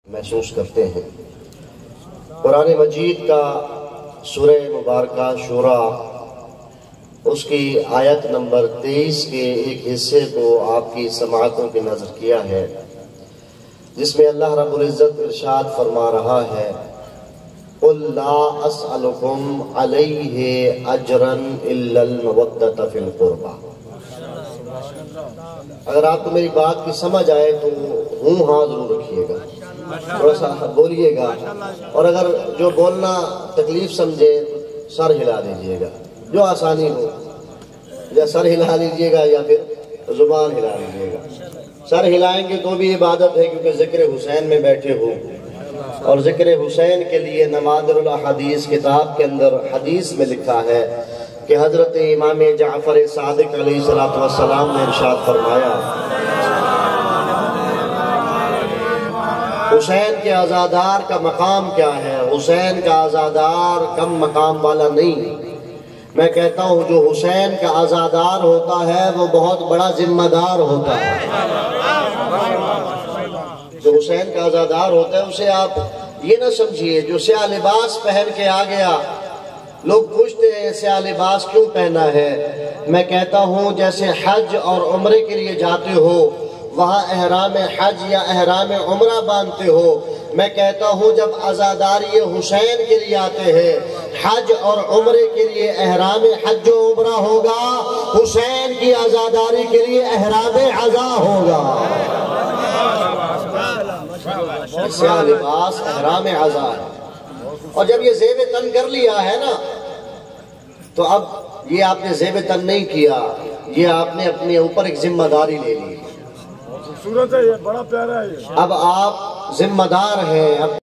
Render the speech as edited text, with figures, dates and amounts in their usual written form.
محسوس کرتے ہیں۔ قرآن مجید کا سورہ مبارکہ شورا اس کی آیت نمبر 23 کے ایک حصے کو آپ کی سماعتوں کی نظر کیا ہے، جس میں اللہ رب العزت ارشاد فرما رہا ہے قُلْ لَا أَسْأَلُكُمْ عَلَيْهِ أَجْرًا إِلَّا الْمَوَدَّةَ فِي الْقُرْبَى۔ اگر آپ کو میری بات کی سمجھ آئے تو ہاں ضرور رکھیے گا، تھوڑا سا بولیے گا، اور اگر جو بولنا تکلیف سمجھے سر ہلا دیجئے گا، جو آسانی ہو، یا سر ہلا لیجئے گا یا پھر زبان ہلا لیجئے گا۔ سر ہلائیں گے تو بھی عبادت ہے، کیونکہ ذکر حسین میں بیٹھے ہو، اور ذکر حسین کے لیے نوادر الاحادیث کتاب کے اندر حدیث میں لکھا ہے کہ حضرت امام جعفر صادق علیہ السلام نے ارشاد فرمایا حسین کے عزادار کا مقام کیا ہے؟ حسین کا عزادار کم مقام والا نہیں، میں کہتا ہوں جو حسین کا عزادار ہوتا ہے وہ بہت بڑا ذمہ دار ہوتا ہے۔ جو حسین کا عزادار ہوتا ہے اسے آپ یہ نہ سمجھیے جو سیاہ لباس پہن کے آ گیا، لوگ پوچھتے ہیں سیاہ لباس کیوں پہنا ہے؟ میں کہتا ہوں جیسے حج اور عمرے کے لیے جاتے ہو وہاں احرام حج یا احرام عمرہ باندھتے ہو، میں کہتا ہوں جب عزاداری حسین کے لیے آتے ہیں حج اور عمرے کے لیے احرام حج و عمرہ ہوگا، حسین کی عزاداری کے لیے احرام عزا ہوگا۔ سیاہ لباس احرام عزا ہے، اور جب یہ زیب تن کر لیا ہے نا تو اب یہ آپ نے زیب تن نہیں کیا، یہ آپ نے اپنے اوپر ایک ذمہ داری لے لی۔ خوبصورت ہے، یہ بڑا پیارا ہے۔ اب آپ ذمہ دار ہیں۔